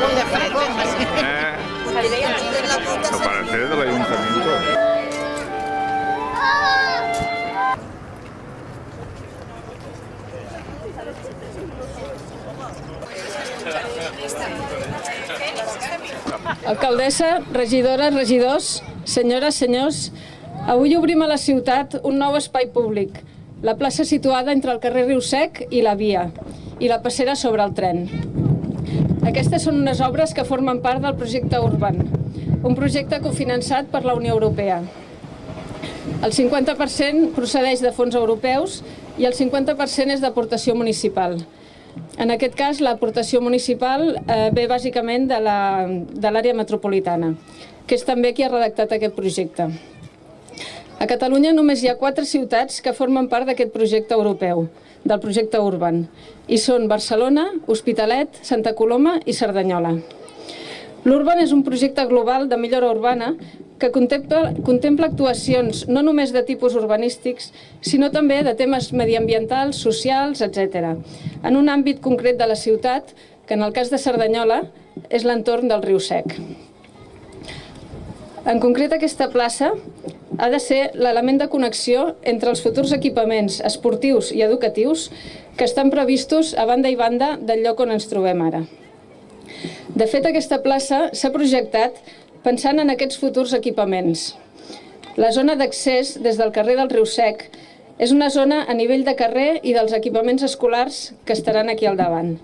Muy de frente, así. Lo parece del ayuntamiento. Alcaldessa, regidores, regidors, senyores, senyors, avui obrim a la ciutat un nou espai públic, la plaça situada entre el carrer Riu Sec i la Via, i la passera sobre el tren. Aquestes són unes obres que formen part del projecte Urban, un projecte cofinançat per la Unió Europea. El 50% procedeix de fons europeus i el 50% és d'aportació municipal. En aquest cas, l'aportació municipal ve bàsicament de l'àrea metropolitana, que és també qui ha redactat aquest projecte. A Catalunya només hi ha 4 ciutats que formen part d'aquest projecte europeu, del projecte Urban, i són Barcelona, Hospitalet, Santa Coloma i Cerdanyola. L'Urban és un projecte global de millora urbana que contempla actuacions no només de tipus urbanístics, sinó també de temes mediambientals, socials, etc., en un àmbit concret de la ciutat, que en el cas de Cerdanyola és l'entorn del Riu Sec. En concret, aquesta plaça ha de ser l'element de connexió entre els futurs equipaments esportius i educatius que estan previstos a banda i banda del lloc on ens trobem ara. De fet, aquesta plaça s'ha projectat pensant en aquests futurs equipaments. La zona d'accés des del carrer del Riu Sec és una zona a nivell de carrer i dels equipaments escolars que estaran aquí al davant.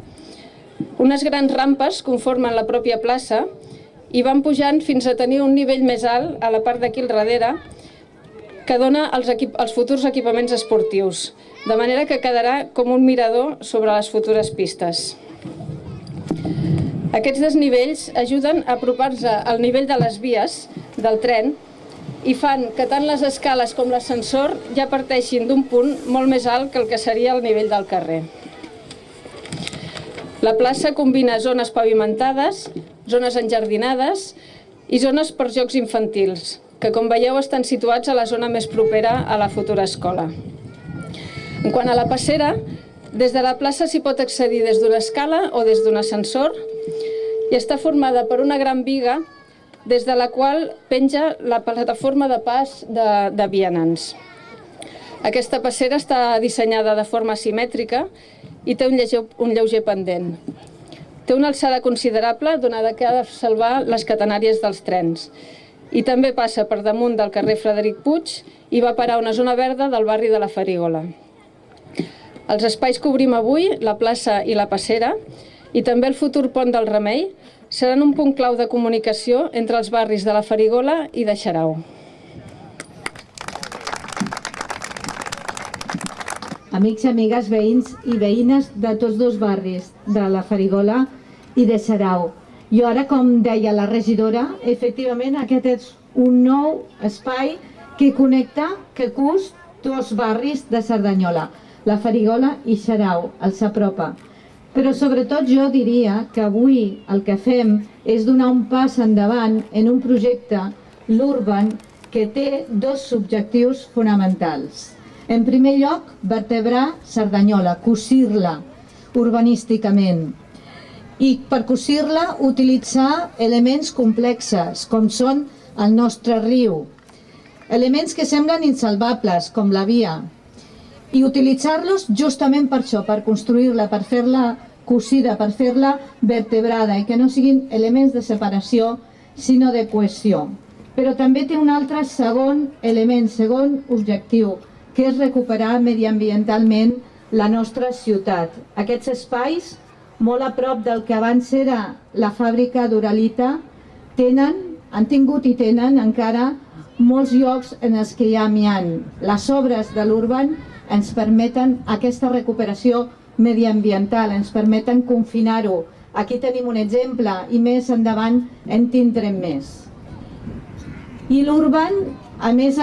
Unes grans rampes conformen la pròpia plaça i van pujant fins a tenir un nivell més alt a la part d'aquí al darrere que dona als futurs equipaments esportius, de manera que quedarà com un mirador sobre les futures pistes. Aquests desnivells ajuden a apropar-se al nivell de les vies del tren i fan que tant les escales com l'ascensor ja parteixin d'un punt molt més alt que el que seria el nivell del carrer. La plaça combina zones pavimentades, zones enjardinades i zones per jocs infantils, que com veieu estan situats a la zona més propera a la futura escola. En quant a la passera, des de la plaça s'hi pot accedir des d'una escala o des d'un ascensor i està formada per una gran biga des de la qual penja la plataforma de pas de vianants. Aquesta passera està dissenyada de forma simètrica i té un lleuger pendent. Té una alçada considerable, donada que ha de salvar les catenàries dels trens. I també passa per damunt del carrer Frederic Puig i va parar a una zona verda del barri de la Farigola. Els espais que obrim avui, la plaça i la passera, i també el futur pont del Remei, seran un punt clau de comunicació entre els barris de la Farigola i de Xarau. Amics i amigues, veïns i veïnes de tots dos barris, de la Farigola i de Xarau. Jo ara, com deia la regidora, efectivament aquest és un nou espai que connecta, que cus dos barris de Cerdanyola, la Farigola i Xarau, els apropa. Però sobretot jo diria que avui el que fem és donar un pas endavant en un projecte, l'Urban, que té dos objectius fonamentals. En primer lloc, vertebrar Cerdanyola, cosir-la urbanísticament. I per cosir-la utilitzar elements complexes, com són el nostre riu. Elements que semblen insalvables, com la via. I utilitzar-los justament per això, per construir-la, per fer-la cosida, per fer-la vertebrada i que no siguin elements de separació, sinó de cohesió. Però també té un altre segon element, segon objectiu, que és recuperar mediambientalment la nostra ciutat. Aquests espais, molt a prop del que abans era la fàbrica d'Uralita, han tingut i tenen encara molts llocs en els que hi ha amiant. Les obres de l'Urban ens permeten aquesta recuperació mediambiental, ens permeten confinar-ho. Aquí tenim un exemple i més endavant en tindrem més. I l'Urban, a més,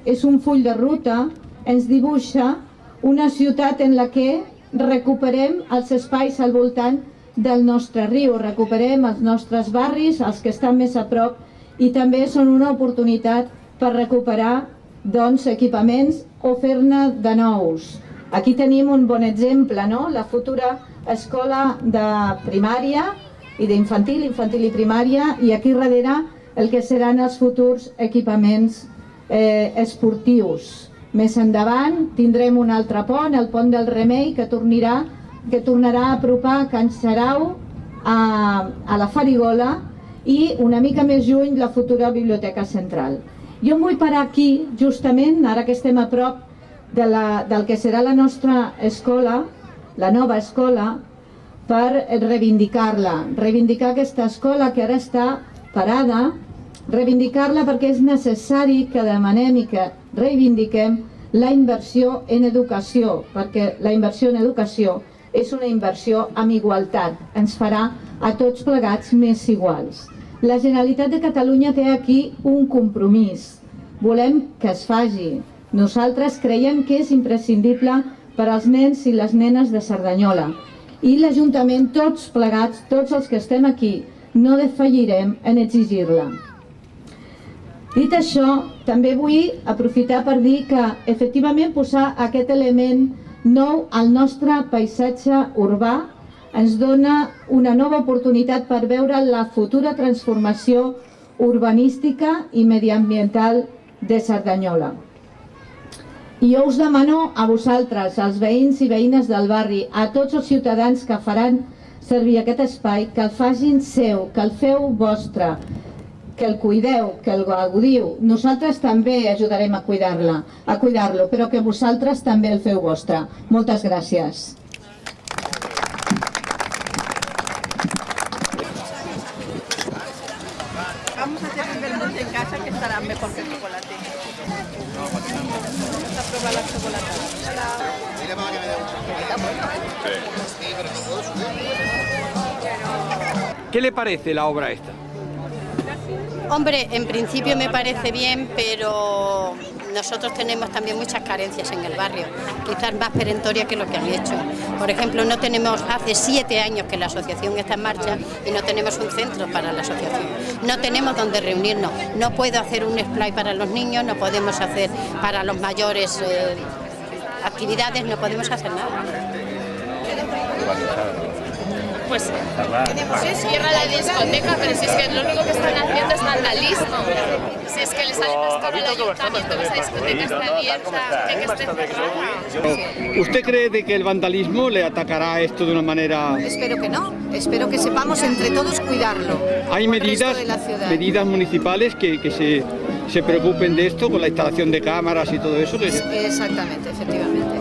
és un full de ruta, ens dibuixa una ciutat en la que recuperem els espais al voltant del nostre riu, recuperem els nostres barris, els que estan més a prop, i també són una oportunitat per recuperar equipaments o fer-ne de nous. Aquí tenim un bon exemple, la futura escola de primària, i d'infantil, infantil i primària, i aquí darrere el que seran els futurs equipaments esportius. Més endavant tindrem un altre pont, el pont del Remei, que tornarà a apropar Can Xarau a la Farigola, i una mica més lluny la futura Biblioteca Central. Jo em vull parar aquí, justament, ara que estem a prop del que serà la nostra escola, la nova escola, per reivindicar-la, reivindicar aquesta escola que ara està parada, reivindicar-la perquè és necessari que demanem i que reivindiquem la inversió en educació, perquè la inversió en educació és una inversió amb igualtat, ens farà a tots plegats més iguals. La Generalitat de Catalunya té aquí un compromís, volem que es faci. Nosaltres creiem que és imprescindible per als nens i les nenes de Cerdanyola. I l'Ajuntament, tots plegats, tots els que estem aquí, no defallirem en exigir-la. Dit això, també vull aprofitar per dir que, efectivament, posar aquest element nou al nostre paisatge urbà ens dona una nova oportunitat per veure la futura transformació urbanística i mediambiental de Cerdanyola. I jo us demano a vosaltres, als veïns i veïnes del barri, a tots els ciutadans que faran servir aquest espai, que el facin seu, que el feu vostre, que el cuideu, que el gaudiu. Nosaltres també ajudarem a cuidar-lo, però que vosaltres també el feu vostre. Moltes gràcies. Vamos a hacer un vermut en casa que estará mejor que el chocolate. Vamos a probar la chocolatada. ¿Qué le parece la obra esta? Hombre, en principio me parece bien, pero nosotros tenemos también muchas carencias en el barrio, quizás más perentorias que lo que han hecho. Por ejemplo, no tenemos, hace 7 años que la asociación está en marcha y no tenemos un centro para la asociación. No tenemos donde reunirnos. No puedo hacer un splay para los niños, no podemos hacer para los mayores actividades, no podemos hacer nada. Pues cierra la discoteca, pero si es que lo único que están haciendo es vandalismo. Si es que les sale más caro al ayuntamiento, esa discoteca está abierta, que esté cerrada. ¿Usted cree de que el vandalismo le atacará esto de una manera...? Espero que no, espero que sepamos entre todos cuidarlo. ¿Hay medidas municipales que se preocupen de esto, con la instalación de cámaras y todo eso? Exactamente, efectivamente.